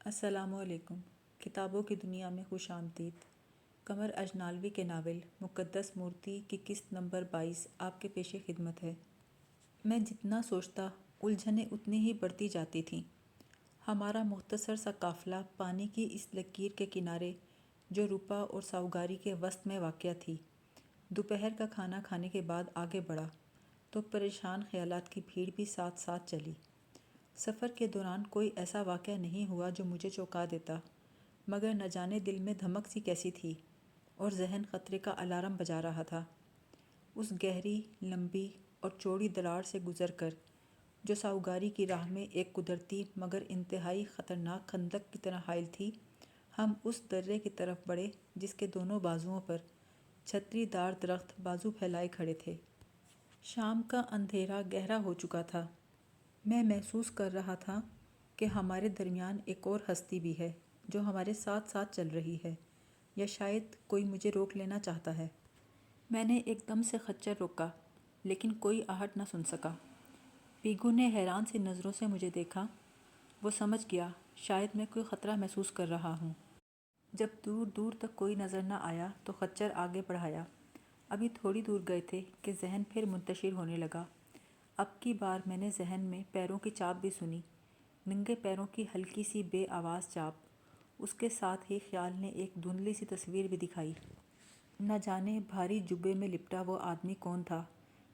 अस्सलामुअलैकुम। किताबों की दुनिया में खुश आमदीद। कमर अजनालवी के नावल मुक़द्दस मूर्ति की किस्त नंबर 22 आपके पेशे खिदमत है। मैं जितना सोचता उलझनें उतनी ही बढ़ती जाती थीं। हमारा मुख्तसर सा काफ़िला पानी की इस लकीर के किनारे जो रुपा और साहूकारी के वस्त में वाक़या थी, दोपहर का खाना खाने के बाद आगे बढ़ा तो परेशान ख़यालात की भीड़ भी साथ साथ चली। सफ़र के दौरान कोई ऐसा वाक़या नहीं हुआ जो मुझे चौंका देता, मगर न जाने दिल में धमक सी कैसी थी और जहन ख़तरे का अलार्म बजा रहा था। उस गहरी, लंबी और चौड़ी दरार से गुज़र कर जो साहूकारी की राह में एक कुदरती मगर इंतहाई ख़तरनाक खंदक की तरह हायल थी, हम उस दर्रे की तरफ बढ़े जिसके दोनों बाजुओं पर छतरीदार दरख्त बाजू फैलाए खड़े थे। शाम का अंधेरा गहरा हो चुका था। मैं महसूस कर रहा था कि हमारे दरमियान एक और हस्ती भी है जो हमारे साथ साथ चल रही है, या शायद कोई मुझे रोक लेना चाहता है। मैंने एकदम से खच्चर रोका, लेकिन कोई आहट न सुन सका। पीगू ने हैरान सी नज़रों से मुझे देखा। वो समझ गया शायद मैं कोई ख़तरा महसूस कर रहा हूँ। जब दूर दूर तक कोई नज़र न आया तो खच्चर आगे बढ़ाया। अभी थोड़ी दूर गए थे कि जहन फिर मुंतशिर होने लगा। अब की बार मैंने जहन में पैरों की चाप भी सुनी, नंगे पैरों की हल्की सी बेआवाज़ चाप। उसके साथ ही ख्याल ने एक धुंधली सी तस्वीर भी दिखाई। न जाने भारी जुब्बे में लिपटा वो आदमी कौन था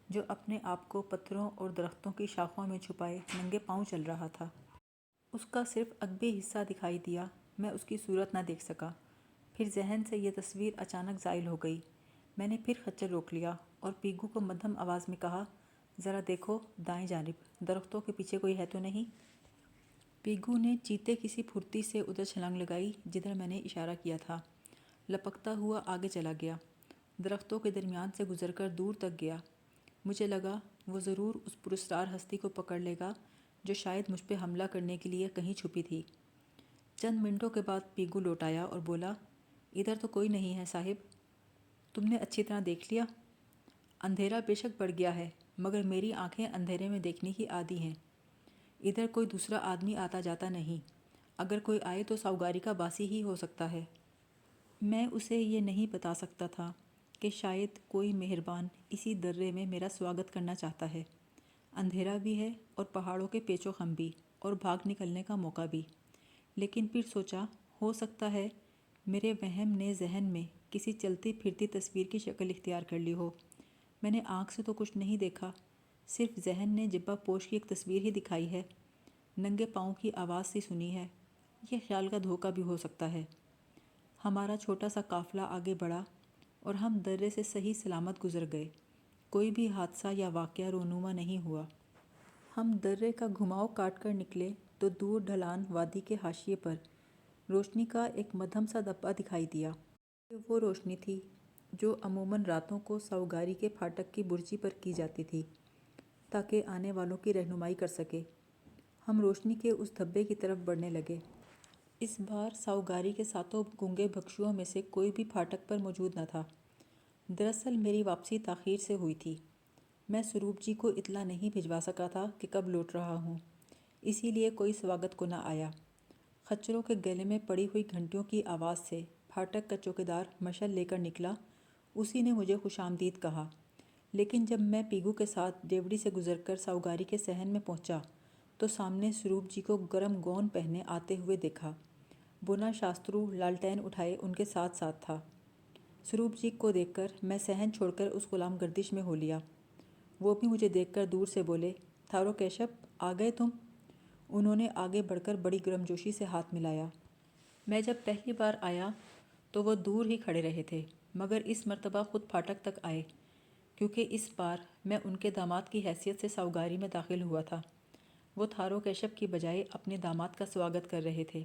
जो अपने आप को पत्थरों और दरख्तों की शाखों में छुपाए नंगे पाँव चल रहा था। उसका सिर्फ अगबी हिस्सा दिखाई दिया, मैं उसकी सूरत न देख सका। फिर जहन से यह तस्वीर अचानक ज़ाइल हो गई। मैंने फिर खच्चर रोक लिया और पीगू को मध्यम आवाज़ में कहा, ज़रा देखो दाएं जानिब, दरख्तों के पीछे कोई है तो नहीं। पीगू ने चीते किसी फुर्ती से उधर छलांग लगाई जिधर मैंने इशारा किया था। लपकता हुआ आगे चला गया, दरख्तों के दरमियान से गुजरकर दूर तक गया। मुझे लगा वो ज़रूर उस पुरस्कार हस्ती को पकड़ लेगा जो शायद मुझ पर हमला करने के लिए कहीं छुपी थी। चंद मिनटों के बाद पीगू लौट आया और बोला, इधर तो कोई नहीं है साहिब। तुमने अच्छी तरह देख लिया? अंधेरा बेशक बढ़ गया है, मगर मेरी आंखें अंधेरे में देखने की आदी हैं। इधर कोई दूसरा आदमी आता जाता नहीं। अगर कोई आए तो साहूकारी का बासी ही हो सकता है। मैं उसे ये नहीं बता सकता था कि शायद कोई मेहरबान इसी दर्रे में मेरा स्वागत करना चाहता है। अंधेरा भी है और पहाड़ों के पेचो खम भी और भाग निकलने का मौका भी। लेकिन फिर सोचा, हो सकता है मेरे वहम ने जहन में किसी चलती फिरती तस्वीर की शक्ल इख्तियार कर ली हो। मैंने आँख से तो कुछ नहीं देखा, सिर्फ जहन ने जिब्बा पोश की एक तस्वीर ही दिखाई है। नंगे पाँव की आवाज़ सी सुनी है। यह ख्याल का धोखा भी हो सकता है। हमारा छोटा सा काफ़िला आगे बढ़ा और हम दर्रे से सही सलामत गुजर गए। कोई भी हादसा या वाक़या रोनुमा नहीं हुआ। हम दर्रे का घुमाव काट कर निकले तो दूर ढलान वादी के हाशिए पर रोशनी का एक मध्यम सा धब्बा दिखाई दिया। वो रोशनी थी जो अमूमन रातों को साहूकारी के फाटक की बुर्जी पर की जाती थी ताकि आने वालों की रहनुमाई कर सके। हम रोशनी के उस धब्बे की तरफ बढ़ने लगे। इस बार साहूकारी के सातों गूंगे भक्षुओं में से कोई भी फाटक पर मौजूद न था। दरअसल मेरी वापसी ताख़ीर से हुई थी। मैं स्वरूप जी को इतला नहीं भिजवा सका था कि कब लौट रहा हूँ, इसीलिए कोई स्वागत को न आया। खच्चरों के गले में पड़ी हुई घंटियों की आवाज़ से फाटक का चौकीदार मशल लेकर निकला। उसी ने मुझे खुशामदीद कहा। लेकिन जब मैं पीगू के साथ डेवड़ी से गुजरकर साहूकारी के सहन में पहुंचा तो सामने स्वरूप जी को गर्म गौन पहने आते हुए देखा। बुना शास्त्रु लालटेन उठाए उनके साथ साथ था। स्वरूप जी को देखकर मैं सहन छोड़कर उस गुलाम गर्दिश में हो लिया। वो भी मुझे देखकर दूर से बोले, थारो कैशप, आ गए तुम। उन्होंने आगे बढ़कर बड़ी गर्मजोशी से हाथ मिलाया। मैं जब पहली बार आया तो वो दूर ही खड़े रहे थे, मगर इस मर्तबा खुद फाटक तक आए, क्योंकि इस बार मैं उनके दामाद की हैसियत से साहूकारी में दाखिल हुआ था। वो थारो कैशप की बजाय अपने दामाद का स्वागत कर रहे थे,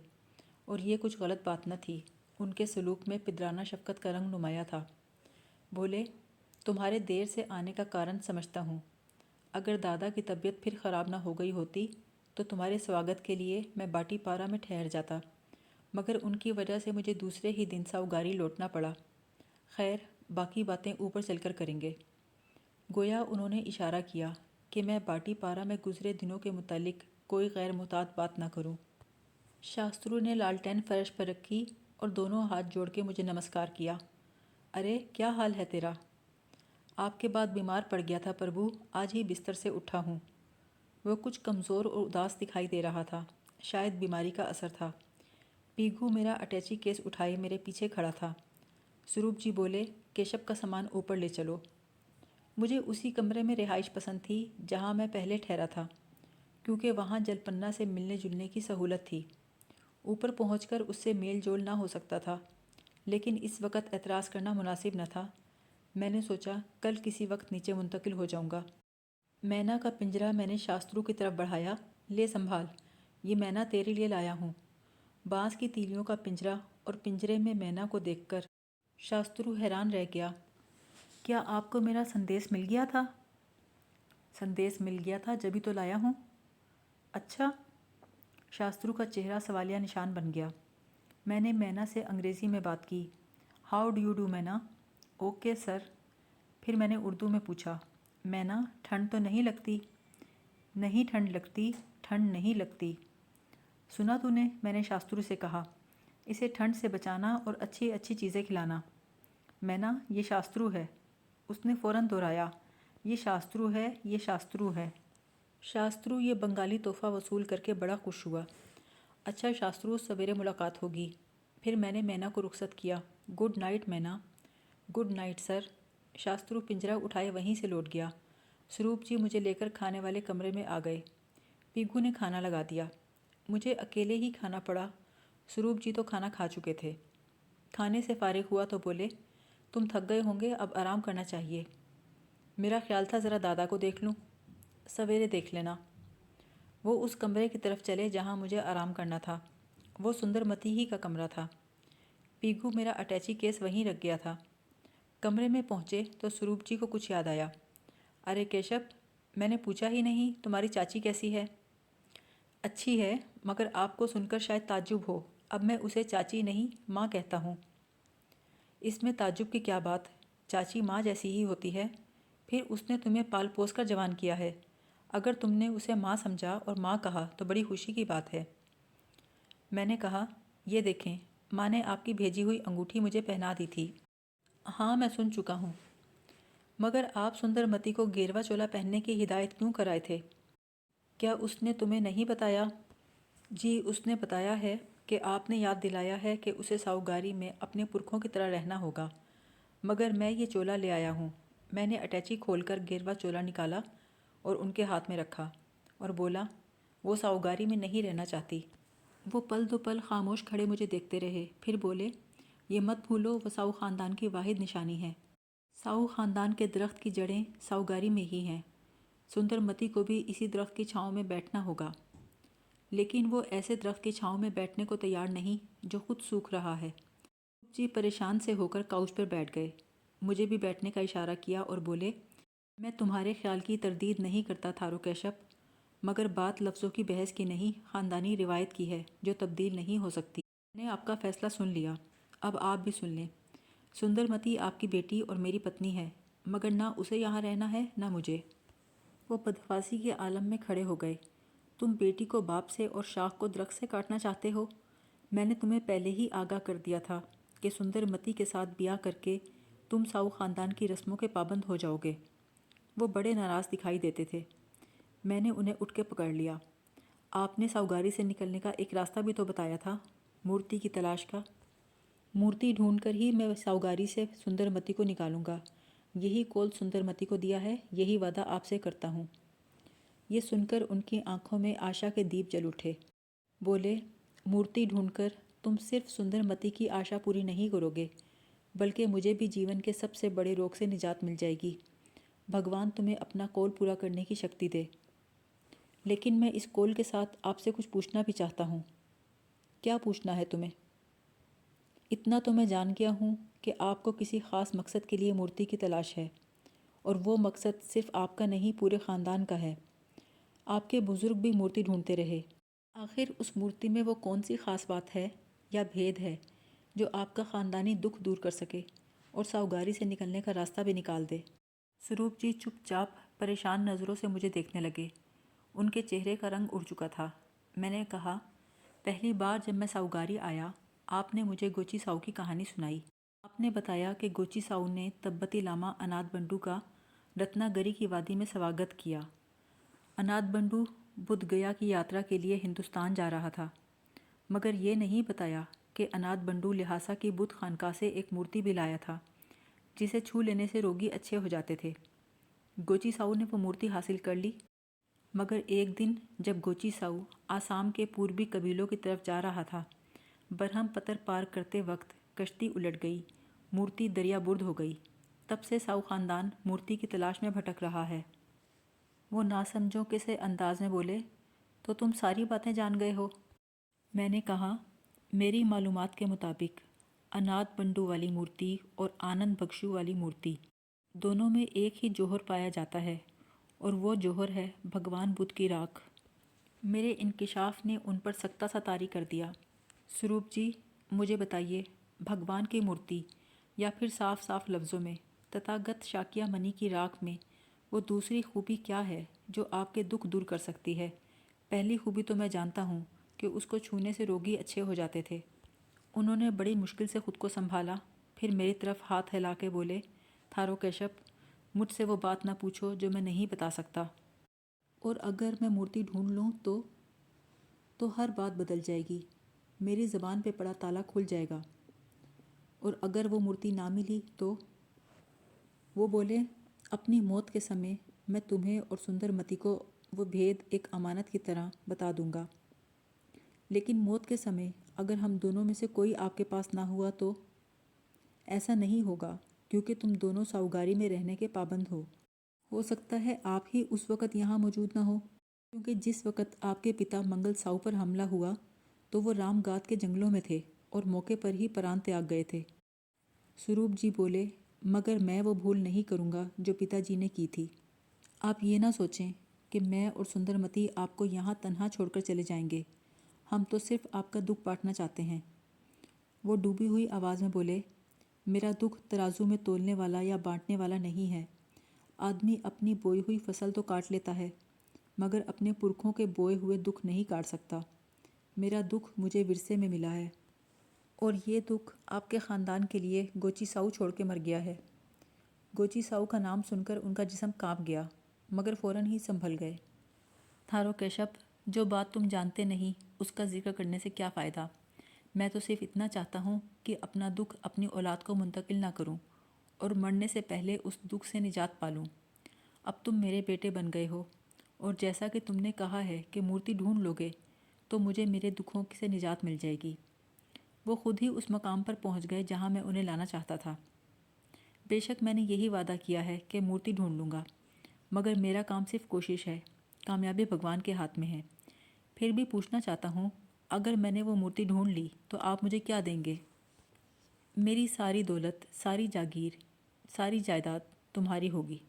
और ये कुछ गलत बात न थी। उनके सलूक में पिदराना शफ़क़त का रंग नुमाया था। बोले, तुम्हारे देर से आने का कारण समझता हूँ। अगर दादा की तबीयत फिर ख़राब ना हो गई होती तो तुम्हारे स्वागत के लिए मैं बाटी पारा में ठहर जाता, मगर उनकी वजह से मुझे दूसरे ही दिन साहूकारी लौटना पड़ा। खैर, बाकी बातें ऊपर चलकर करेंगे। गोया उन्होंने इशारा किया कि मैं बाटी पारा में गुजरे दिनों के मुतालिक कोई गैर मुताद बात ना करूं। शास्त्रु ने लालटेन फर्श पर रखी और दोनों हाथ जोड़ के मुझे नमस्कार किया। अरे क्या हाल है तेरा? आपके बाद बीमार पड़ गया था प्रभु, आज ही बिस्तर से उठा हूँ। वह कुछ कमज़ोर और उदास दिखाई दे रहा था, शायद बीमारी का असर था। पीगू मेरा अटैची केस उठाए मेरे पीछे खड़ा था। स्वरूप जी बोले, केशव का सामान ऊपर ले चलो। मुझे उसी कमरे में रिहाइश पसंद थी जहाँ मैं पहले ठहरा था, क्योंकि वहाँ जलपन्ना से मिलने जुलने की सहूलत थी। ऊपर पहुंचकर उससे मेल जोल ना हो सकता था, लेकिन इस वक्त एतराज़ करना मुनासिब न था। मैंने सोचा कल किसी वक्त नीचे मुंतकिल हो जाऊंगा। मैना का पिंजरा मैंने शास्त्रू की तरफ बढ़ाया। ले संभाल, ये मैना तेरे लिए लाया हूँ। बांस की तीलियों का पिंजरा और पिंजरे में मैना को देखकर शास्त्रु हैरान रह गया। क्या आपको मेरा संदेश मिल गया था? संदेश मिल गया था, जभी तो लाया हूँ। अच्छा। शास्त्रु का चेहरा सवालिया निशान बन गया। मैंने मैना से अंग्रेज़ी में बात की। हाउ डू यू डू मैना? Okay sir. फिर मैंने उर्दू में पूछा, मैना ठंड तो नहीं लगती? नहीं ठंड लगती, ठंड नहीं लगती। सुना तूने? मैंने शास्त्रु से कहा, इसे ठंड से बचाना और अच्छी अच्छी चीज़ें खिलाना। मैना, ये शास्त्रु है। उसने फ़ौरन दोहराया, ये शास्त्रु है, ये शास्त्रु है। शास्त्रु ये बंगाली तोहफ़ा वसूल करके बड़ा खुश हुआ। अच्छा शास्त्रु, सवेरे मुलाकात होगी। फिर मैंने मैना को रुखसत किया। गुड नाइट मैना। Good night sir. शास्त्रु पिंजरा उठाए वहीं से लौट गया। स्वरूप जी मुझे लेकर खाने वाले कमरे में आ गए। पीगू ने खाना लगा दिया। मुझे अकेले ही खाना पड़ा। स्वरूप जी तो खाना खा चुके थे। खाने से फारिग हुआ तो बोले, तुम थक गए होंगे, अब आराम करना चाहिए। मेरा ख्याल था ज़रा दादा को देख लूँ। सवेरे देख लेना। वो उस कमरे की तरफ चले जहाँ मुझे आराम करना था। वो सुंदरमती ही का कमरा था। पीगू मेरा अटैची केस वहीं रख गया था। कमरे में पहुँचे तो स्वरूप जी को कुछ याद आया। अरे केशव, मैंने पूछा ही नहीं, तुम्हारी चाची कैसी है? अच्छी है, मगर आपको सुनकर शायद ताज्जुब हो, अब मैं उसे चाची नहीं माँ कहता हूँ। इसमें ताज्जुब की क्या बात? चाची माँ जैसी ही होती है। फिर उसने तुम्हें पाल पोस कर जवान किया है। अगर तुमने उसे माँ समझा और माँ कहा तो बड़ी खुशी की बात है। मैंने कहा, ये देखें, माँ ने आपकी भेजी हुई अंगूठी मुझे पहना दी थी। हाँ, मैं सुन चुका हूँ। मगर आप सुंदरमती को गेरवा चोला पहनने की हिदायत क्यों कराए थे? क्या उसने तुम्हें नहीं बताया? जी, उसने बताया है कि आपने याद दिलाया है कि उसे साहूगारी में अपने पुरखों की तरह रहना होगा। मगर मैं ये चोला ले आया हूँ। मैंने अटैची खोलकर गेरवा चोला निकाला और उनके हाथ में रखा और बोला, वो साहूगारी में नहीं रहना चाहती। वो पल दो पल खामोश खड़े मुझे देखते रहे, फिर बोले, ये मत भूलो, वो साहू ख़ानदान की वाहिद निशानी है। साहू ख़ानदान के दरख्त की जड़ें साहूगारी में ही हैं। सुंदरमती को भी इसी दरख्त की छाँव में बैठना होगा, लेकिन वो ऐसे दरख्त की छाँव में बैठने को तैयार नहीं जो खुद सूख रहा है। जी परेशान से होकर काउच पर बैठ गए। मुझे भी बैठने का इशारा किया और बोले, मैं तुम्हारे ख्याल की तरदीद नहीं करता थारो कैशव, मगर बात लफ्ज़ों की बहस की नहीं, ख़ानदानी रिवायत की है जो तब्दील नहीं हो सकती। मैंने आपका फ़ैसला सुन लिया, अब आप भी सुन लें। सुंदरमती आपकी बेटी और मेरी पत्नी है, मगर ना उसे यहाँ रहना है ना मुझे। वो बदहवासी के आलम में खड़े हो गए। तुम बेटी को बाप से और शाख को दरख्त से काटना चाहते हो? मैंने तुम्हें पहले ही आगाह कर दिया था कि सुंदरमती के साथ ब्याह करके तुम साऊ ख़ानदान की रस्मों के पाबंद हो जाओगे। वो बड़े नाराज़ दिखाई देते थे। मैंने उन्हें उठ के पकड़ लिया। आपने साहूगारी से निकलने का एक रास्ता भी तो बताया था, मूर्ति की तलाश का। मूर्ति ढूंढकर ही मैं साहूगारी से सुंदरमती को निकालूंगा। यही कौल सुंदरमती को दिया है, यही वादा आपसे करता हूँ। ये सुनकर उनकी आंखों में आशा के दीप जल उठे। बोले, मूर्ति ढूंढकर तुम सिर्फ सुंदरमती की आशा पूरी नहीं करोगे, बल्कि मुझे भी जीवन के सबसे बड़े रोग से निजात मिल जाएगी। भगवान तुम्हें अपना कौल पूरा करने की शक्ति दे। लेकिन मैं इस कौल के साथ आपसे कुछ पूछना भी चाहता हूँ। क्या पूछना है तुम्हें? इतना तो मैं जान गया हूँ कि आपको किसी ख़ास मकसद के लिए मूर्ति की तलाश है, और वो मकसद सिर्फ आपका नहीं, पूरे ख़ानदान का है। आपके बुज़ुर्ग भी मूर्ति ढूंढते रहे। आखिर उस मूर्ति में वो कौन सी ख़ास बात है या भेद है जो आपका ख़ानदानी दुख दूर कर सके और साहूगारी से निकलने का रास्ता भी निकाल दे? स्वरूप जी चुपचाप परेशान नज़रों से मुझे देखने लगे। उनके चेहरे का रंग उड़ चुका था। मैंने कहा, पहली बार जब मैं साउगारी आया, आपने मुझे गोची साउ की कहानी सुनाई। आपने बताया कि गोची साउ ने तिब्बती लामा अनाथ बंडू का रत्नागिरी की वादी में स्वागत किया। अनाथ बंडू बुद्ध गया की यात्रा के लिए हिंदुस्तान जा रहा था, मगर ये नहीं बताया कि अनाथ बंडू लिहासा की बुद्ध खानका से एक मूर्ति भी लाया था, जिसे छू लेने से रोगी अच्छे हो जाते थे। गोची साउ ने वो मूर्ति हासिल कर ली, मगर एक दिन जब गोची साउ आसाम के पूर्वी कबीलों की तरफ जा रहा था, बरहम पतर पार करते वक्त कश्ती उलट गई, मूर्ति दरियाबुर्द हो गई। तब से साउ ख़ानदान मूर्ति की तलाश में भटक रहा है। वो नासमझों के से अंदाज में बोले, तो तुम सारी बातें जान गए हो? मैंने कहा, मेरी मालूमात के मुताबिक अनाथ बंडू वाली मूर्ति और आनंद बख्शू वाली मूर्ति दोनों में एक ही जौहर पाया जाता है, और वो जौहर है भगवान बुद्ध की राख। मेरे इंकिशाफ ने उन पर सख्ता सा तारी कर दिया। स्वरूप जी, मुझे बताइए, भगवान की मूर्ति या फिर साफ साफ लफ्ज़ों में तथागत शाक्या मणि की राख में वो दूसरी खूबी क्या है जो आपके दुख दूर कर सकती है? पहली खूबी तो मैं जानता हूँ कि उसको छूने से रोगी अच्छे हो जाते थे। उन्होंने बड़ी मुश्किल से खुद को संभाला, फिर मेरी तरफ हाथ हिला के बोले, थारो केशव, मुझसे वो बात ना पूछो जो मैं नहीं बता सकता। और अगर मैं मूर्ति ढूंढ लूँ तो हर बात बदल जाएगी, मेरी ज़बान पे पड़ा ताला खुल जाएगा। और अगर वो मूर्ति ना मिली तो? वो बोले, अपनी मौत के समय मैं तुम्हें और सुंदरमती को वो भेद एक अमानत की तरह बता दूंगा, लेकिन मौत के समय अगर हम दोनों में से कोई आपके पास ना हुआ तो? ऐसा नहीं होगा, क्योंकि तुम दोनों साउगारी में रहने के पाबंद हो सकता है आप ही उस वक़्त यहाँ मौजूद ना हो, क्योंकि जिस वक़्त आपके पिता मंगल साउ पर हमला हुआ तो वो रामगात के जंगलों में थे और मौके पर ही प्राण त्याग गए थे। स्वरूप जी बोले, मगर मैं वो भूल नहीं करूँगा जो पिताजी ने की थी। आप ये ना सोचें कि मैं और सुंदरमती आपको यहाँ तन्हा छोड़कर चले जाएंगे। हम तो सिर्फ आपका दुख बांटना चाहते हैं। वो डूबी हुई आवाज़ में बोले, मेरा दुख तराजू में तोलने वाला या बांटने वाला नहीं है। आदमी अपनी बोई हुई फसल तो काट लेता है, मगर अपने पुरखों के बोए हुए दुख नहीं काट सकता। मेरा दुख मुझे विरसे में मिला है, और ये दुख आपके ख़ानदान के लिए गोची साउ छोड़ के मर गया है। गोची साउ का नाम सुनकर उनका जिस्म काँप गया, मगर फ़ौरन ही संभल गए। थारो केशव, जो बात तुम जानते नहीं उसका जिक्र करने से क्या फ़ायदा। मैं तो सिर्फ इतना चाहता हूँ कि अपना दुख अपनी औलाद को मुंतकिल ना करूँ और मरने से पहले उस दुख से निजात पालूँ। अब तुम मेरे बेटे बन गए हो, और जैसा कि तुमने कहा है कि मूर्ति ढूंढ लोगे तो मुझे मेरे दुखों से निजात मिल जाएगी। वो खुद ही उस मकाम पर पहुँच गए जहाँ मैं उन्हें लाना चाहता था। बेशक मैंने यही वादा किया है कि मूर्ति ढूंढ लूँगा, मगर मेरा काम सिर्फ कोशिश है, कामयाबी भगवान के हाथ में है। फिर भी पूछना चाहता हूँ, अगर मैंने वो मूर्ति ढूंढ ली तो आप मुझे क्या देंगे? मेरी सारी दौलत, सारी जागीर, सारी जायदाद तुम्हारी होगी।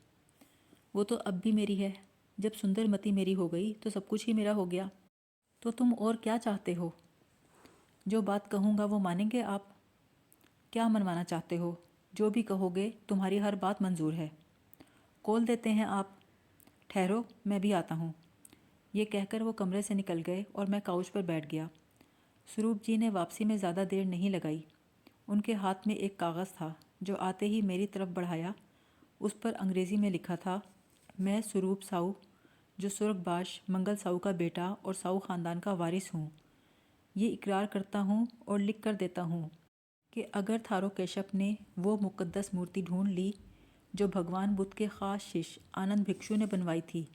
वो तो अब भी मेरी है। जब सुंदरमती मेरी हो गई तो सब कुछ ही मेरा हो गया। तो तुम और क्या चाहते हो? जो बात कहूँगा वो मानेंगे आप? क्या मनवाना चाहते हो? जो भी कहोगे तुम्हारी हर बात मंजूर है। कॉल देते हैं आप। ठहरो, मैं भी आता हूँ। ये कहकर वो कमरे से निकल गए और मैं काउच पर बैठ गया। स्वरूप जी ने वापसी में ज़्यादा देर नहीं लगाई। उनके हाथ में एक कागज़ था जो आते ही मेरी तरफ बढ़ाया। उस पर अंग्रेज़ी में लिखा था, मैं स्वरूप साउ, जो सुर्गबाश मंगल साउ का बेटा और साउ ख़ानदान का वारिस हूँ, ये इकरार करता हूँ और लिख कर देता हूँ कि अगर थारो केशव ने वो मुक़द्दस मूर्ति ढूंढ ली जो भगवान बुद्ध के ख़ास शिष्य आनंद भिक्षु ने बनवाई थी,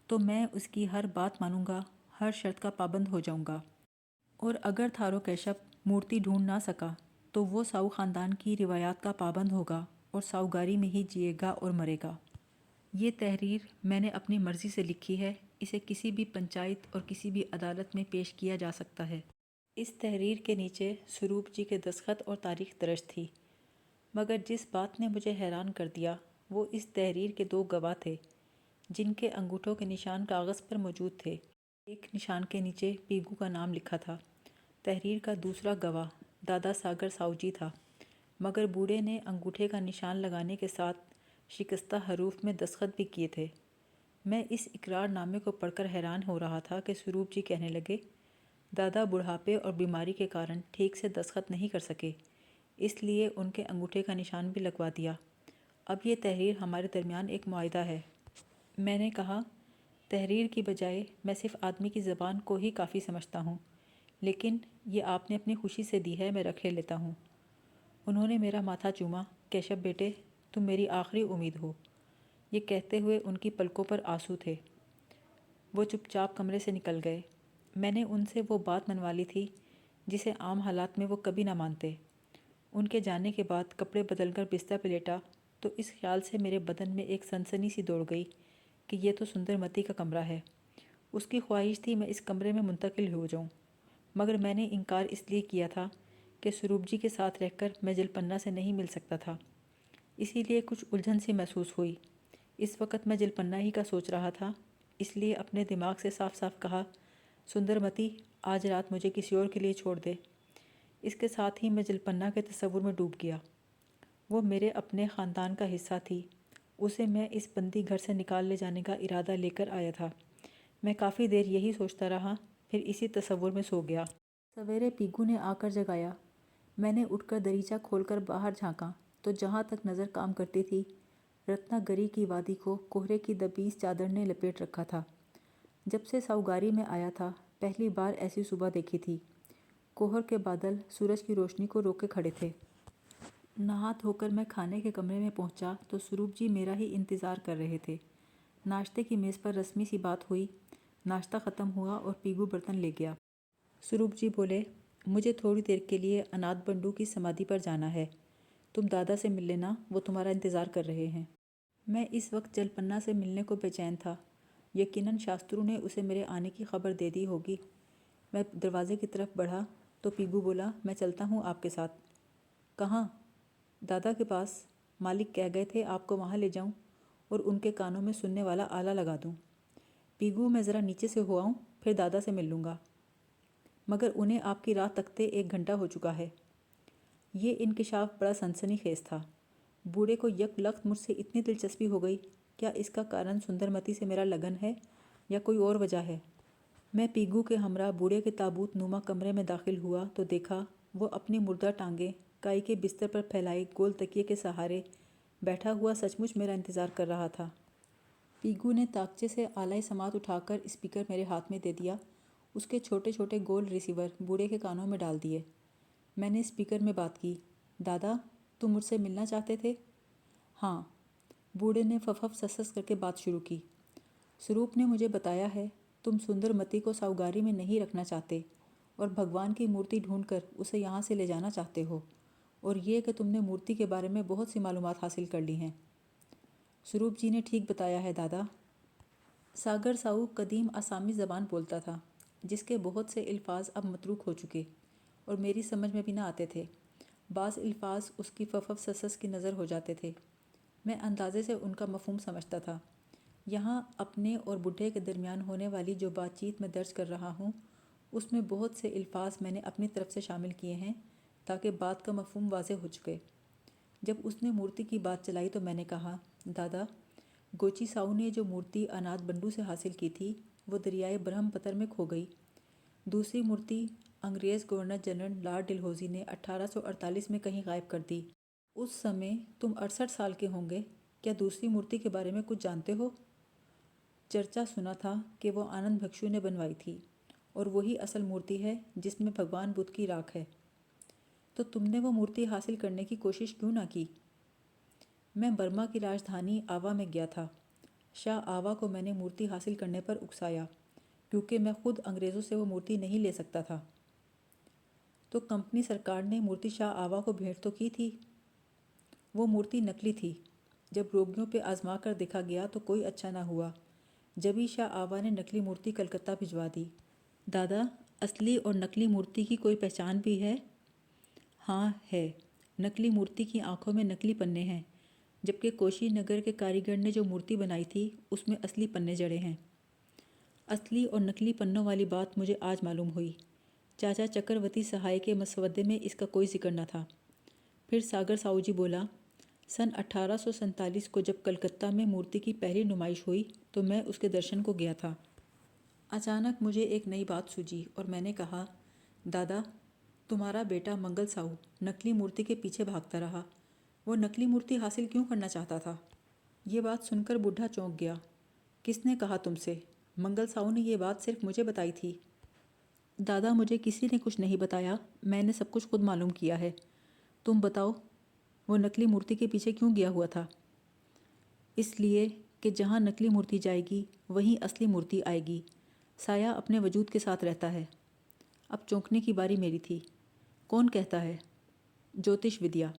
तो मैं उसकी हर बात मानूंगा, हर शर्त का पाबंद हो जाऊंगा। और अगर थारो केशव मूर्ति ढूंढ ना सका तो वो साउ ख़ानदान की रिवायात का पाबंद होगा और साउगारी में ही जिएगा और मरेगा। ये तहरीर मैंने अपनी मर्ज़ी से लिखी है। इसे किसी भी पंचायत और किसी भी अदालत में पेश किया जा सकता है। इस तहरीर के नीचे स्वरूप जी के दस्तखत और तारीख दर्ज थी, मगर जिस बात ने मुझे हैरान कर दिया वो इस तहरीर के दो गवाह थे जिनके अंगूठों के निशान कागज़ पर मौजूद थे। एक निशान के नीचे पीगू का नाम लिखा था। तहरीर का दूसरा गवाह दादा सागर साहू जी था, मगर बूढ़े ने अंगूठे का निशान लगाने के साथ शिकस्ता हरूफ में दस्तखत भी किए थे। मैं इस इकरारनामे को पढ़कर हैरान हो रहा था कि स्वरूप जी कहने लगे, दादा बुढ़ापे और बीमारी के कारण ठीक से दस्तखत नहीं कर सके, इसलिए उनके अंगूठे का निशान भी लगवा दिया। अब ये तहरीर हमारे दरमियान एक मुआहदा है। मैंने कहा, तहरीर की बजाय मैं सिर्फ आदमी की ज़बान को ही काफ़ी समझता हूँ, लेकिन ये आपने अपनी खुशी से दी है, मैं रख लेता हूँ। उन्होंने मेरा माथा चूमा। केशव बेटे, तुम मेरी आखिरी उम्मीद हो। ये कहते हुए उनकी पलकों पर आंसू थे। वो चुपचाप कमरे से निकल गए। मैंने उनसे वो बात मनवा ली थी जिसे आम हालात में वो कभी ना मानते। उनके जाने के बाद कपड़े बदलकर बिस्तर पर लेटा तो इस ख्याल से मेरे बदन में एक सनसनी सी दौड़ गई कि ये तो सुंदरमती का कमरा है। उसकी ख्वाहिश थी मैं इस कमरे में मुंतकिल हो जाऊं, मगर मैंने इनकार इसलिए किया था कि स्वरूप जी के साथ रहकर मैं जलपन्ना से नहीं मिल सकता था। इसीलिए कुछ उलझन सी महसूस हुई। इस वक्त मैं जलपन्ना ही का सोच रहा था, इसलिए अपने दिमाग से साफ साफ कहा, सुंदरमती, आज रात मुझे किसी और के लिए छोड़ दे। इसके साथ ही मैं जलपन्ना के तस्वुर में डूब गया। वो मेरे अपने ख़ानदान का हिस्सा थी। उसे मैं इस बंदी घर से निकाल ले जाने का इरादा लेकर आया था। मैं काफ़ी देर यही सोचता रहा, फिर इसी तस्वुर में सो गया। सवेरे पीगू ने आकर जगाया। मैंने उठकर दरीचा खोलकर बाहर झांका तो जहाँ तक नज़र काम करती थी, रत्नागरी की वादी को कोहरे की दबीस चादर ने लपेट रखा था। जब से साउगारी में आया था, पहली बार ऐसी सुबह देखी थी। कोहर के बादल सूरज की रोशनी को रोके खड़े थे। नहा धोकर मैं खाने के कमरे में पहुंचा तो स्वरूप जी मेरा ही इंतज़ार कर रहे थे। नाश्ते की मेज़ पर रस्मी सी बात हुई। नाश्ता ख़त्म हुआ और पीगू बर्तन ले गया। स्वरूप जी बोले, मुझे थोड़ी देर के लिए अनाथ बंडू की समाधि पर जाना है। तुम दादा से मिल लेना, वो तुम्हारा इंतज़ार कर रहे हैं। मैं इस वक्त जलपन्ना से मिलने को बेचैन था। यकीनन शास्त्रु ने उसे मेरे आने की खबर दे दी होगी। मैं दरवाजे की तरफ बढ़ा तो पीगू बोला, मैं चलता हूँ आपके साथ। कहाँ? दादा के पास। मालिक कह गए थे आपको वहाँ ले जाऊँ और उनके कानों में सुनने वाला आला लगा दूँ। पीगू, मैं ज़रा नीचे से हो आऊँ, फिर दादा से मिल लूँगा। मगर उन्हें आपकी राह तकते 1 घंटा हो चुका है। ये इंकिशाफ बड़ा सनसनीखेज था। बूढ़े को यकलख्त मुझसे इतनी दिलचस्पी हो गई। क्या इसका कारण सुंदरमती से मेरा लगन है या कोई और वजह है? मैं पीगू के हमरा बूढ़े के ताबूत नुमा कमरे में दाखिल हुआ तो देखा वो अपनी मुर्दा टांगे काई के बिस्तर पर फैलाई गोल तकिए के सहारे बैठा हुआ सचमुच मेरा इंतज़ार कर रहा था। पीगू ने ताकचे से आला समात उठाकर स्पीकर मेरे हाथ में दे दिया। उसके छोटे छोटे गोल रिसीवर बूढ़े के कानों में डाल दिए। मैंने स्पीकर में बात की, दादा, तुम मुझसे मिलना चाहते थे? हाँ। बूढ़े ने फफफ ससस करके बात शुरू की। स्वरूप ने मुझे बताया है तुम सुंदरमती को साउगारी में नहीं रखना चाहते और भगवान की मूर्ति ढूंढकर उसे यहाँ से ले जाना चाहते हो, और ये कि तुमने मूर्ति के बारे में बहुत सी मालूमात हासिल कर ली हैं। स्वरूप जी ने ठीक बताया है दादा। सागर साऊ कदीम असामी ज़बान बोलता था, जिसके बहुत से अल्फाज अब मतरूक हो चुके और मेरी समझ में भी ना आते थे। बाज़ अल्फाज उसकी फफफ ससस की नज़र हो जाते थे। मैं अंदाज़े से उनका मफहूम समझता था। यहाँ अपने और बुढ़े के दरमियान होने वाली जो बातचीत मैं दर्ज कर रहा हूँ, उसमें बहुत से अल्फाज मैंने अपनी तरफ से शामिल किए हैं ताकि बात का मफहूम वाज़ेह हो चुके। जब उसने मूर्ति की बात चलाई तो मैंने कहा, दादा, गोची साऊ ने जो मूर्ति अनाथ बंडू से हासिल की थी वो दरियाए ब्रह्मपत्र में खो गई। दूसरी मूर्ति अंग्रेज़ गवर्नर जनरल लॉर्ड डलहौजी ने 1848 में कहीं गायब कर दी। उस समय तुम 68 साल के होंगे। क्या दूसरी मूर्ति के बारे में कुछ जानते हो? चर्चा सुना था कि वो आनंद भिक्षु ने बनवाई थी और वही असल मूर्ति है जिसमें भगवान बुद्ध की राख है। तो तुमने वो मूर्ति हासिल करने की कोशिश क्यों ना की? मैं बर्मा की राजधानी आवा में गया था। शाह आवा को मैंने मूर्ति हासिल करने पर उकसाया क्योंकि मैं खुद अंग्रेज़ों से वो मूर्ति नहीं ले सकता था। तो कंपनी सरकार ने मूर्ति शाह आवा को भेंट तो की थी। वो मूर्ति नकली थी। जब रोगियों पे आजमा कर देखा गया तो कोई अच्छा ना हुआ। जब ही शाह आवा ने नकली मूर्ति कलकत्ता भिजवा दी। दादा, असली और नकली मूर्ति की कोई पहचान भी है? हाँ है। नकली मूर्ति की आंखों में नकली पन्ने हैं, जबकि कोशी नगर के कारीगर ने जो मूर्ति बनाई थी उसमें असली पन्ने जड़े हैं। असली और नकली पन्नों वाली बात मुझे आज मालूम हुई। चाचा चक्रवर्ती सहाय के मसवदे में इसका कोई जिक्र न था। फिर सागर साहू जी बोला, सन 1847 को जब कलकत्ता में मूर्ति की पहली नुमाइश हुई तो मैं उसके दर्शन को गया था। अचानक मुझे एक नई बात सूझी और मैंने कहा, दादा, तुम्हारा बेटा मंगल साहू नकली मूर्ति के पीछे भागता रहा। वो नकली मूर्ति हासिल क्यों करना चाहता था? ये बात सुनकर बूढ़ा चौंक गया। किसने कहा तुमसे? मंगल साहू ने ये बात सिर्फ मुझे बताई थी। दादा, मुझे किसी ने कुछ नहीं बताया, मैंने सब कुछ खुद मालूम किया है। तुम बताओ, वो नकली मूर्ति के पीछे क्यों गया हुआ था? इसलिए कि जहाँ नकली मूर्ति जाएगी वहीं असली मूर्ति आएगी। साया अपने वजूद के साथ रहता है। अब चौंकने की बारी मेरी थी। कौन कहता है? ज्योतिष विद्या।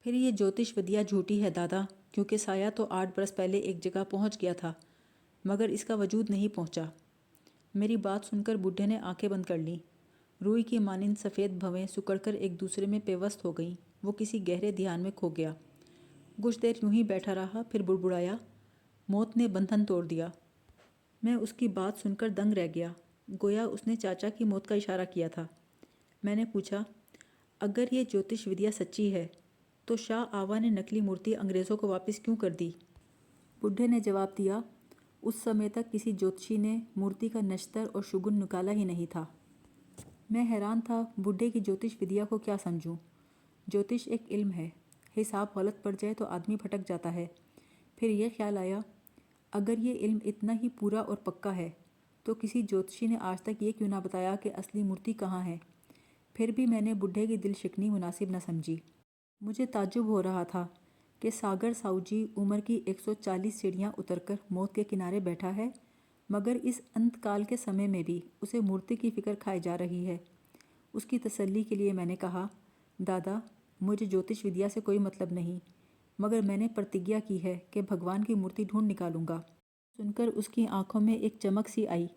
फिर ये ज्योतिष विद्या झूठी है दादा, क्योंकि साया तो 8 बरस पहले एक जगह पहुंच गया था, मगर इसका वजूद नहीं पहुंचा। मेरी बात सुनकर बूढ़े ने आंखें बंद कर लीं। रूई की मानिंद सफ़ेद भवें सिकुड़कर एक दूसरे में पेवस्त हो गईं। वो किसी गहरे ध्यान में खो गया। कुछ देर यूं ही बैठा रहा, फिर बुड़बुड़ाया, मौत ने बंधन तोड़ दिया। मैं उसकी बात सुनकर दंग रह गया, गोया उसने चाचा की मौत का इशारा किया था। मैंने पूछा, अगर ये ज्योतिष विद्या सच्ची है तो शाह आवा ने नकली मूर्ति अंग्रेज़ों को वापस क्यों कर दी? बुढ़े ने जवाब दिया, उस समय तक किसी ज्योतिषी ने मूर्ति का नश्तर और शुगुन निकाला ही नहीं था। मैं हैरान था, बुढ़े की ज्योतिष विद्या को क्या समझूं? ज्योतिष एक इल्म है, हिसाब गलत पड़ जाए तो आदमी भटक जाता है। फिर यह ख्याल आया, अगर ये इल्म इतना ही पूरा और पक्का है तो किसी ज्योतिषी ने आज तक ये क्यों ना बताया कि असली मूर्ति कहाँ है? फिर भी मैंने बुढ़े की दिल शिकनी मुनासिब न समझी। मुझे ताज्जुब हो रहा था कि सागर साहू जी उम्र की 140 सीढ़ियाँ उतरकर मौत के किनारे बैठा है, मगर इस अंतकाल के समय में भी उसे मूर्ति की फिक्र खाई जा रही है। उसकी तसल्ली के लिए मैंने कहा, दादा, मुझे ज्योतिष विद्या से कोई मतलब नहीं, मगर मैंने प्रतिज्ञा की है कि भगवान की मूर्ति ढूंढ निकालूंगा। सुनकर उसकी आंखों में एक चमक सी आई।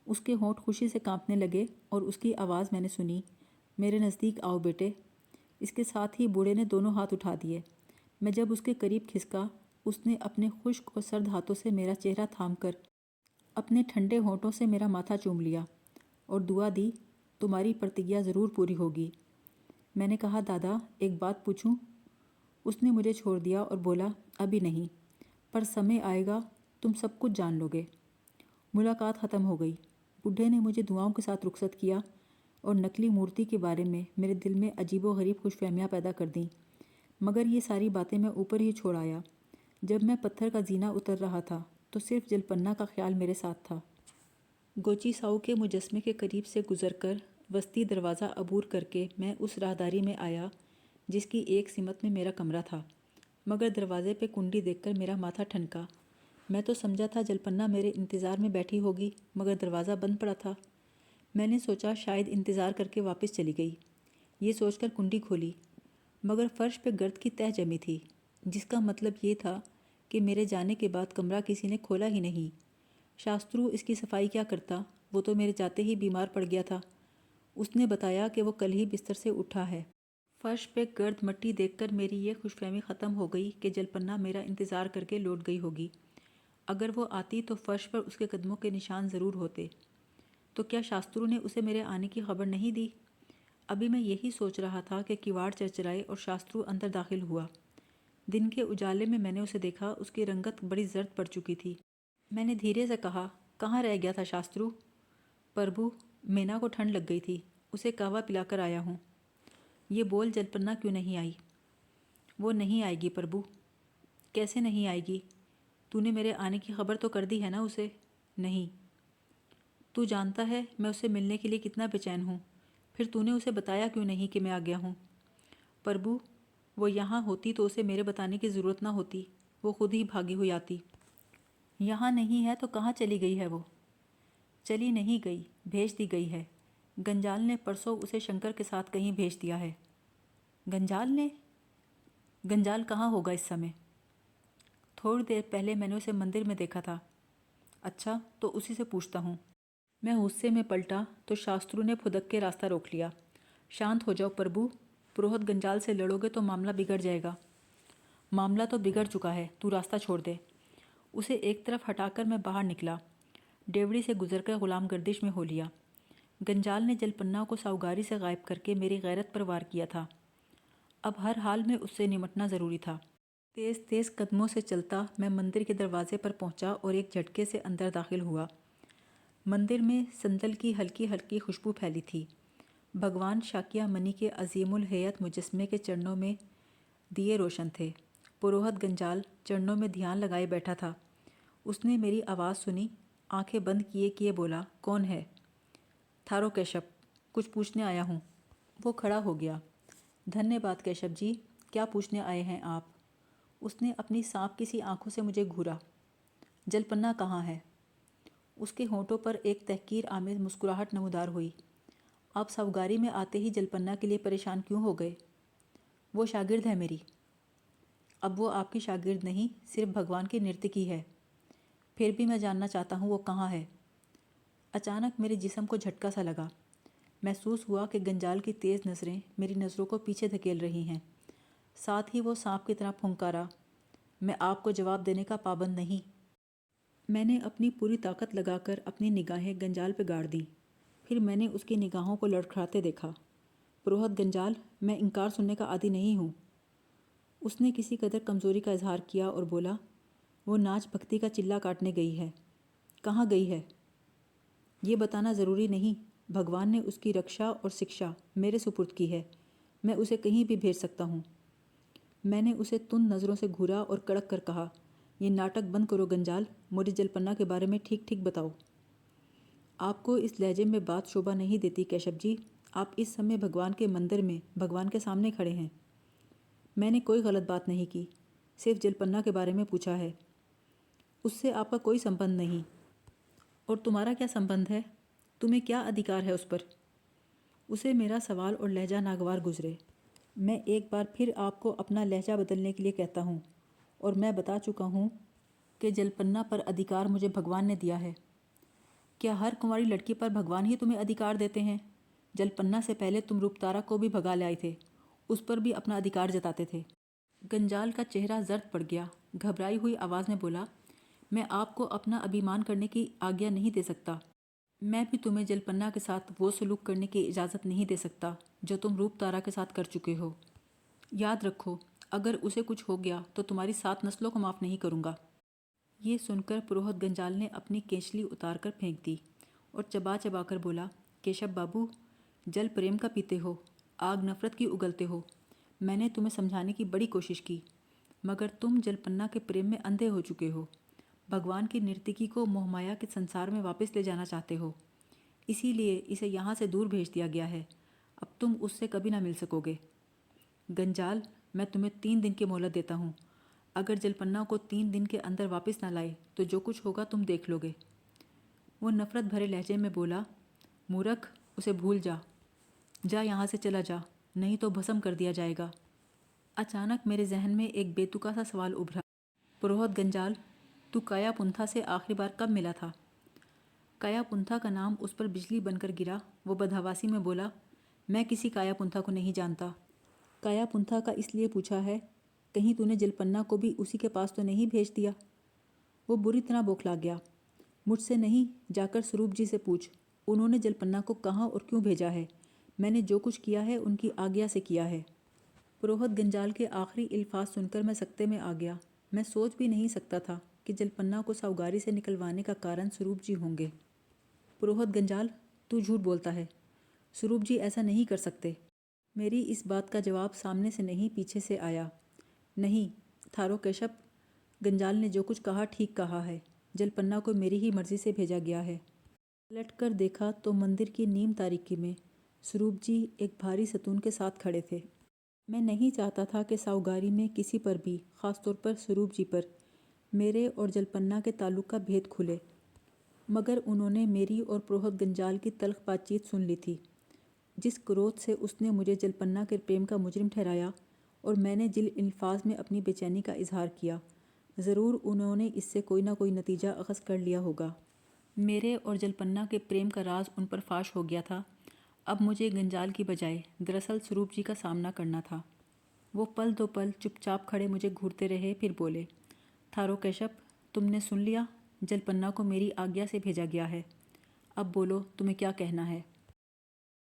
उसके होंठ खुशी से कांपने लगे और उसकी आवाज़ मैंने सुनी, मेरे नज़दीक आओ बेटे। इसके साथ ही बूढ़े ने दोनों हाथ उठा दिए। मैं जब उसके करीब खिसका, उसने अपने खुश्क और सर्द हाथों से मेरा चेहरा थामकर अपने ठंडे होंठों से मेरा माथा चूम लिया और दुआ दी, तुम्हारी प्रतिज्ञा ज़रूर पूरी होगी। मैंने कहा, दादा, एक बात पूछूं? उसने मुझे छोड़ दिया और बोला, अभी नहीं, पर समय आएगा तुम सब कुछ जान लोगे। मुलाकात ख़त्म हो गई। बूढ़े ने मुझे दुआओं के साथ रुखसत किया और नकली मूर्ति के बारे में मेरे दिल में अजीबो-गरीब खुशफहमियाँ पैदा कर दी। मगर ये सारी बातें मैं ऊपर ही छोड़ आया। जब मैं पत्थर का जीना उतर रहा था तो सिर्फ जलपन्ना का ख्याल मेरे साथ था। गोची साहू के मुजस्मे के करीब से गुजरकर वस्ती दरवाज़ा अबूर करके मैं उस राहदारी में आया जिसकी एक सिमत में मेरा कमरा था। मगर दरवाजे पे कुंडी देखकर मेरा माथा ठनका। मैं तो समझा था जलपन्ना मेरे इंतज़ार में बैठी होगी, मगर दरवाज़ा बंद पड़ा था। मैंने सोचा शायद इंतज़ार करके वापस चली गई। ये सोचकर कुंडी खोली, मगर फ़र्श पे गर्द की तह जमी थी, जिसका मतलब ये था कि मेरे जाने के बाद कमरा किसी ने खोला ही नहीं। शास्त्रु इसकी सफाई क्या करता? वो तो मेरे जाते ही बीमार पड़ गया था। उसने बताया कि वो कल ही बिस्तर से उठा है। फर्श पे गर्द मट्टी देखकर मेरी ये खुशफहमी ख़त्म हो गई कि जलपन्ना मेरा इंतज़ार करके लौट गई होगी। अगर वो आती तो फर्श पर उसके कदमों के निशान ज़रूर होते। तो क्या शास्त्रु ने उसे मेरे आने की खबर नहीं दी? अभी मैं यही सोच रहा था कि किवाड़ चरचराए और शास्त्रु अंदर दाखिल हुआ। दिन के उजाले में मैंने उसे देखा, उसकी रंगत बड़ी जर्द पड़ चुकी थी। मैंने धीरे से कहा, कहाँ रह गया था शास्त्रु? प्रभु, मीना को ठंड लग गई थी, उसे कहवा पिलाकर आया हूँ। ये बोल जलपन्ना क्यों नहीं आई? वो नहीं आएगी प्रभु। कैसे नहीं आएगी? तूने मेरे आने की खबर तो कर दी है ना उसे? नहीं। तू जानता है मैं उससे मिलने के लिए कितना बेचैन हूँ, फिर तूने उसे बताया क्यों नहीं कि मैं आ गया हूँ? प्रभु, वो यहाँ होती तो उसे मेरे बताने की ज़रूरत ना होती, वो खुद ही भागी हुई आती। यहाँ नहीं है तो कहाँ चली गई है वो? चली नहीं गई, भेज दी गई है। गंजाल ने परसों उसे शंकर के साथ कहीं भेज दिया है। गंजाल ने? गंजाल कहाँ होगा इस समय? थोड़ी देर पहले मैंने उसे मंदिर में देखा था। अच्छा, तो उसी से पूछता हूँ। मैं गुस्से में पलटा तो शास्त्रु ने फुदक के रास्ता रोक लिया। शांत हो जाओ प्रभु, पुरोहित गंजाल से लड़ोगे तो मामला बिगड़ जाएगा। मामला तो बिगड़ चुका है, तू रास्ता छोड़ दे। उसे एक तरफ हटाकर मैं बाहर निकला। डेवड़ी से गुजरकर गुलाम गर्दिश में हो लिया। गंजाल ने जलपन्ना को साउगारी से गायब करके मेरी गैरत पर वार किया था। अब हर हाल में उससे निमटना ज़रूरी था। तेज़ तेज़ कदमों से चलता मैं मंदिर के दरवाजे पर पहुंचा और एक झटके से अंदर दाखिल हुआ। मंदिर में संदल की हल्की हल्की खुशबू फैली थी। भगवान शाक्यामणि के अजीमुल हैयत मुजस्समे के चरणों में दिए रोशन थे। पुरोहित गंजाल चरणों में ध्यान लगाए बैठा था। उसने मेरी आवाज़ सुनी, आंखें बंद किए किए बोला, कौन है? थारो केशव, कुछ पूछने आया हूँ। वो खड़ा हो गया। धन्यवाद केशव जी, क्या पूछने आए हैं आप? उसने अपनी सांप की सी आंखों से मुझे घूरा। जलपन्ना कहाँ है? उसके होंठों पर एक तहकीर आमेज मुस्कुराहट नमूदार हुई। आप सावगारी में आते ही जलपन्ना के लिए परेशान क्यों हो गए? वो शागिर्द है मेरी। अब वो आपकी शागिर्द नहीं, सिर्फ भगवान की नर्तकी है। फिर भी मैं जानना चाहता हूँ वो कहाँ है। अचानक मेरे जिस्म को झटका सा लगा। महसूस हुआ कि गंजाल की तेज़ नज़रें मेरी नज़रों को पीछे धकेल रही हैं। साथ ही वो सांप की तरह फुंकारा, मैं आपको जवाब देने का पाबंद नहीं। मैंने अपनी पूरी ताकत लगाकर अपनी निगाहें गंजाल पर गाड़ दी। फिर मैंने उसकी निगाहों को लड़खड़ाते देखा। पुरोहित गंजाल, मैं इनकार सुनने का आदी नहीं हूँ। उसने किसी कदर कमज़ोरी का इजहार किया और बोला, वो नाच भक्ति का चिल्ला काटने गई है। कहाँ गई है? ये बताना ज़रूरी नहीं। भगवान ने उसकी रक्षा और शिक्षा मेरे सुपुर्द की है। मैं उसे कहीं भी भेज सकता हूँ। मैंने उसे तुंद नज़रों से घूरा और कड़क कर कहा, ये नाटक बंद करो गंजाल, मुझे जलपन्ना के बारे में ठीक ठीक बताओ। आपको इस लहजे में बात शोभा नहीं देती केशव जी। आप इस समय भगवान के मंदिर में भगवान के सामने खड़े हैं। मैंने कोई गलत बात नहीं की, सिर्फ जलपन्ना के बारे में पूछा है। उससे आपका कोई संबंध नहीं। और तुम्हारा क्या संबंध है? तुम्हें क्या अधिकार है उस पर? उसे मेरा सवाल और लहजा नागवार गुजरे। मैं एक बार फिर आपको अपना लहजा बदलने के लिए कहता हूँ, और मैं बता चुका हूँ कि जलपन्ना पर अधिकार मुझे भगवान ने दिया है। क्या हर कुंवारी लड़की पर भगवान ही तुम्हें अधिकार देते हैं? जलपन्ना से पहले तुम रूपतारा को भी भगा लाए थे, उस पर भी अपना अधिकार जताते थे। गंजाल का चेहरा जर्द पड़ गया। घबराई हुई आवाज़ में बोला, मैं आपको अपना अभिमान करने की आज्ञा नहीं दे सकता। मैं भी तुम्हें जलपन्ना के साथ वो सलूक करने की इजाज़त नहीं दे सकता जो तुम रूपतारा के साथ कर चुके हो। याद रखो, अगर उसे कुछ हो गया तो तुम्हारी 7 नस्लों को माफ़ नहीं करूँगा। ये सुनकर पुरोहित गंजाल ने अपनी केंचली उतार कर फेंक दी और चबा चबा कर बोला, केशव बाबू, जल प्रेम का पीते हो, आग नफ़रत की उगलते हो। मैंने तुम्हें समझाने की बड़ी कोशिश की, मगर तुम जलपन्ना के प्रेम में अंधे हो चुके हो। भगवान की नर्तकी को मोहमाया के संसार में वापस ले जाना चाहते हो, इसीलिए इसे यहाँ से दूर भेज दिया गया है। अब तुम उससे कभी ना मिल सकोगे। गंजाल, मैं तुम्हें 3 दिन की मोहलत देता हूँ। अगर जलपन्ना को 3 दिन के अंदर वापस ना लाए तो जो कुछ होगा तुम देख लोगे। वो नफ़रत भरे लहजे में बोला, मूर्ख, उसे भूल जा। जा यहाँ से चला जा, नहीं तो भस्म कर दिया जाएगा। अचानक मेरे जहन में एक बेतुका सा सवाल उभरा, पुरोहित गंजाल, तू काया पुंथा से आखिरी बार कब मिला था? काया पुंथा का नाम उस पर बिजली बनकर गिरा। वो बदहवासी में बोला, मैं किसी काया पुंथा को नहीं जानता। काया पुंथा का इसलिए पूछा है, कहीं तूने जलपन्ना को भी उसी के पास तो नहीं भेज दिया? वो बुरी तरह बौखला गया। मुझसे नहीं, जाकर स्वरूप जी से पूछ, उन्होंने जलपन्ना को कहाँ और क्यों भेजा है। मैंने जो कुछ किया है उनकी आज्ञा से किया है। पुरोहित गंजाल के आखिरी अल्फाज सुनकर मैं सकते में आ गया। मैं सोच भी नहीं सकता था कि जलपन्ना को सावगारी से निकलवाने का कारण स्वरूप जी होंगे। पुरोहित गंजाल, तू झूठ बोलता है। स्वरूप जी ऐसा नहीं कर सकते। मेरी इस बात का जवाब सामने से नहीं, पीछे से आया। नहीं थारो केशव, गंजाल ने जो कुछ कहा ठीक कहा है। जलपन्ना को मेरी ही मर्जी से भेजा गया है। पलट कर देखा तो मंदिर की नीम तारीकी में स्वरूप जी एक भारी सतून के साथ खड़े थे। मैं नहीं चाहता था कि सावगारी में किसी पर भी, ख़ासतौर पर स्वरूप जी पर, मेरे और जलपन्ना के ताल्लुक का भेद खुले, मगर उन्होंने मेरी और पुरोहित गंजाल की तल्ख बातचीत सुन ली थी। जिस क्रोध से उसने मुझे जलपन्ना के प्रेम का मुजरिम ठहराया और मैंने जिल अल्फाज में अपनी बेचैनी का इजहार किया, ज़रूर उन्होंने इससे कोई ना कोई नतीजा अखज़ कर लिया होगा। मेरे और जलपन्ना के प्रेम का राज उन पर फाश हो गया था। अब मुझे गंजाल की बजाय दरअसल स्वरूप जी का सामना करना था। वो पल दो पल चुपचाप खड़े मुझे घूरते रहे, फिर बोले, थारो केशव, तुमने सुन लिया, जलपन्ना को मेरी आज्ञा से भेजा गया है। अब बोलो, तुम्हें क्या कहना है?